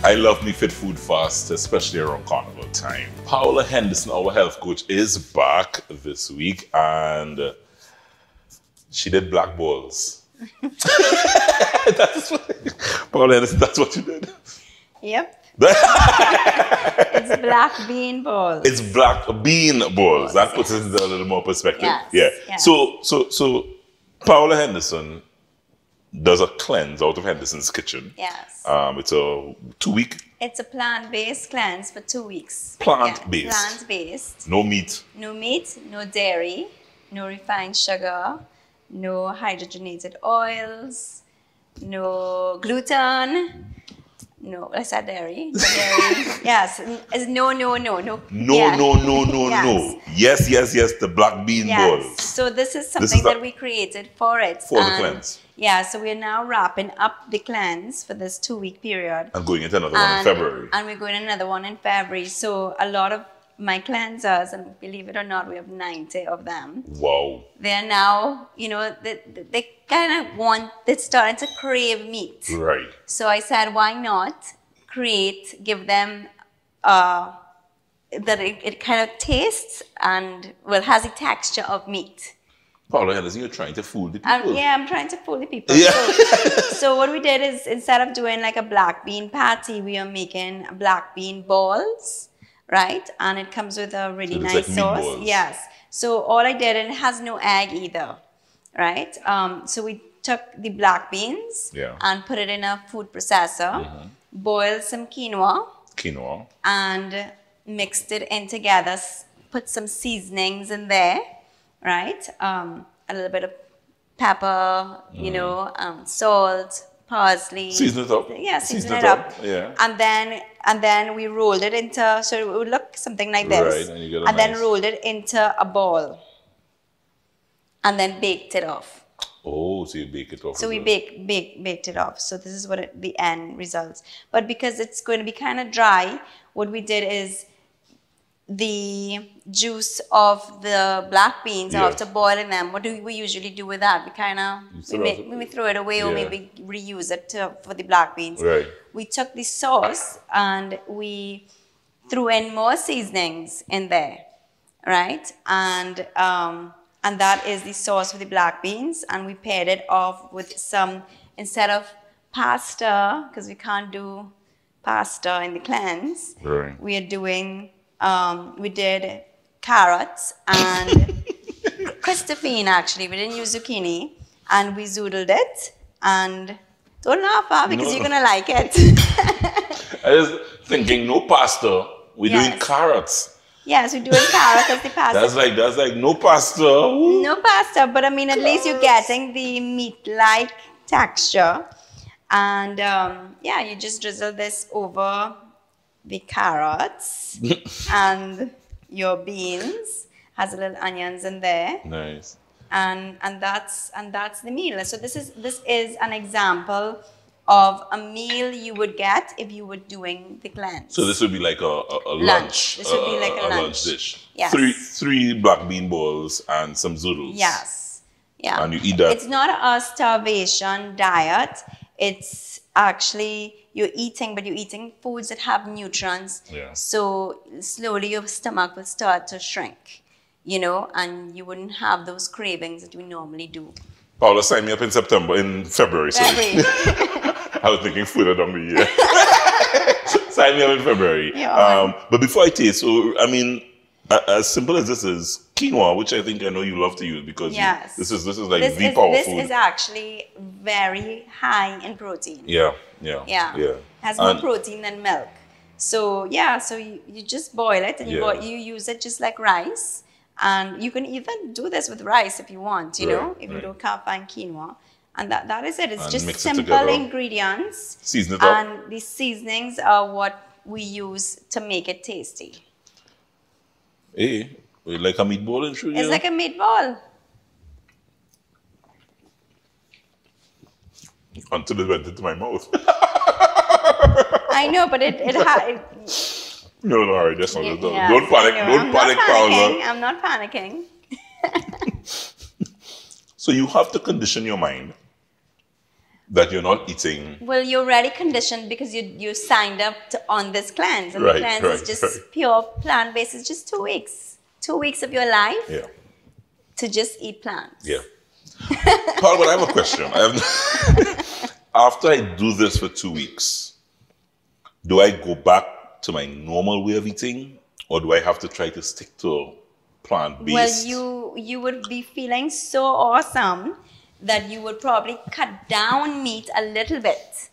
I love me fit food fast, especially around carnival time. Paola Henderson, our health coach, is back this week and she did black balls. Paola Henderson, that's what you did? Yep. It's black bean balls. It's black bean balls. That puts it into a little more perspective. Yes, Yeah. So Paola Henderson does a cleanse out of Henderson's Kitchen. Yes. It's a 2-week. It's a plant-based cleanse for 2 weeks. Plant-based. Yeah, plant-based. No meat. No meat, no dairy, no refined sugar, no hydrogenated oils, no gluten. No, I said dairy. No dairy. Yes. It's no. No. Yes. Yes. The black bean balls. So this is something that we created for it. For the cleanse. Yeah, so we're now wrapping up the cleanse for this 2-week period. And going into another one in February. And we're going another one in February. So a lot of my cleansers, and believe it or not, we have 90 of them. Wow. They're now, they kind of they're starting to crave meat. Right. So I said, why not give them that it kind of tastes and, has the texture of meat. Paola Henderson, you're trying to fool the people. Yeah, I'm trying to fool the people. Yeah. So what we did is, instead of doing like a black bean patty, we are making black bean balls, right? And it comes with a really nice sauce. Meatballs. Yes. So all I did, and it has no egg either, right? So we took the black beans and put it in a food processor, boiled some quinoa, and mixed it in together, put some seasonings in there, right? A little bit of pepper, salt, parsley. Season it up. Yeah, season it up. Yeah. And then we rolled it into, so it would look something like this. Right, and you get and then rolled it into a ball. And then baked it off. Oh, so you bake it off. So we baked it off. So this is what the end results. But because it's going to be kind of dry, what we did is the juice of the black beans, after boiling them, what do we usually do with that? We kind of, we throw it away or maybe reuse it for the black beans. Right. We took the sauce and we threw in more seasonings in there, right? And that is the sauce for the black beans, and we paired it off with some, instead of pasta, because we can't do pasta in the cleanse, we are doing, we did carrots and Christophine, actually. We didn't use zucchini, and we zoodled it, and don't laugh, because you're going to like it. I was thinking, no pasta, we're doing carrots. Yes, we're doing carrots as the pasta. That's like no pasta. No pasta, but I mean, at least you're getting the meat-like texture. And you just drizzle this over the carrots and your beans. Has a little onions in there. Nice. And that's the meal. So this is an example of a meal you would get if you were doing the cleanse. So this would be like a lunch. This would be like a lunch dish. Yes. Three black bean balls and some zoodles. Yes. Yeah. And you eat that. It's not a starvation diet. It's actually you're eating foods that have nutrients. Yeah. So slowly your stomach will start to shrink, and you wouldn't have those cravings that we normally do. Paola, sign me up in February. Sorry. I was thinking food of the year. Sign me up in February. But before I taste, so I mean, as simple as this is, quinoa, which I know you love to use because this is like the power food. This is actually very high in protein. Yeah. Has more protein than milk. So so you just boil it and you use it just like rice. And you can even do this with rice if you want, if you can't find quinoa. And that is it. It's just simple ingredients. Season it up. And the seasonings are what we use to make it tasty. Hey, like a meatball in Trinidad? It's like a meatball. Until it went into my mouth. I know, but it No, all right, that's not it. Don't panic. Don't panic, Paola. I'm not panicking. So you have to condition your mind that you're not eating. Well, you're already conditioned because you signed up on this cleanse. And the cleanse is just pure plant-based. It's just 2 weeks. 2 weeks of your life to just eat plants. Yeah. Paul, but I have a question. After I do this for 2 weeks, do I go back to my normal way of eating? Or do I have to try to stick to plant-based? Well, you would be feeling so awesome that you would probably cut down meat a little bit,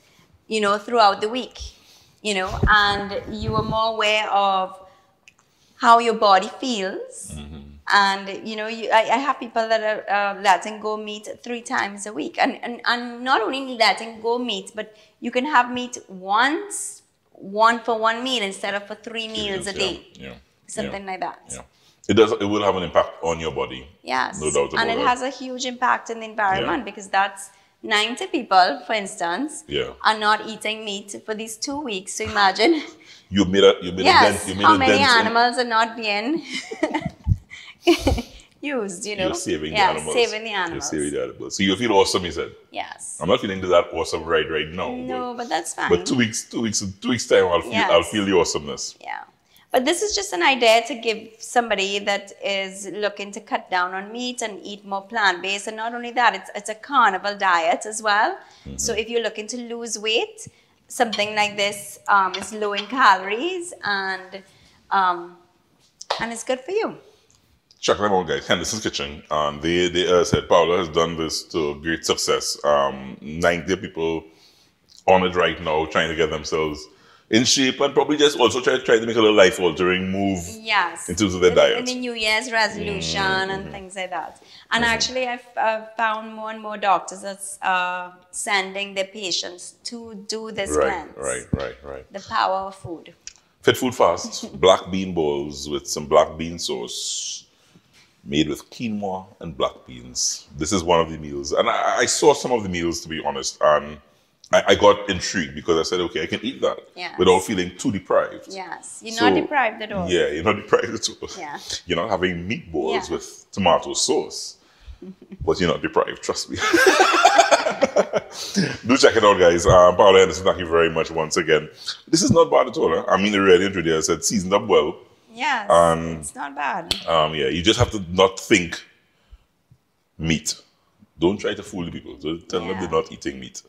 you know, throughout the week, you know, and you are more aware of how your body feels. And, you know, I have people that are letting go meat 3 times a week. And not only letting go meat, but you can have meat once, one for one meal instead of for 3 meals a day. Something like that. It will have an impact on your body. Yes. No doubt about and it has a huge impact in the environment because that's 90 people, for instance, are not eating meat for these 2 weeks. So imagine. You made a dent. How many animals are not being used, you know? You're saving the animals. Saving the animals. You're saving the animals. So you feel awesome, you said? Yes. I'm not feeling that awesome right now. No, but that's fine. But 2 weeks time, I'll feel the awesomeness. Yeah. But this is just an idea to give somebody that is looking to cut down on meat and eat more plant-based. And not only that, it's a carnivore diet as well. So if you're looking to lose weight, something like this is low in calories and it's good for you. Check them out, guys. Henderson's Kitchen. They said Paula has done this to great success. 90 people on it right now trying to get themselves in shape and probably just also try to make a little life-altering move in terms of their diet. In the New Year's resolution and things like that. And actually, I've found more and more doctors that's sending their patients to do this cleanse. Right. The power of food. Fit Food Fast, black bean bowls with some black bean sauce made with quinoa and black beans. This is one of the meals. And I saw some of the meals, to be honest, and I got intrigued because I said, okay, I can eat that without feeling too deprived. Yes, you're not deprived at all. Yeah, you're not deprived at all. Yeah. You're not having meatballs with tomato sauce, but you're not deprived, trust me. Do check it out, guys. Paula Henderson, thank you very much once again. This is not bad at all. I mean, the really introduced, I said, seasoned up well. Yes, it's not bad. You just have to not think meat. Don't try to fool the people. Don't tell them they're not eating meat.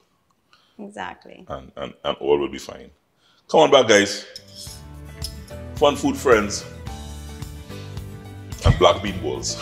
Exactly. And all will be fine. Come on back, guys. Fun food friends. And black bean balls.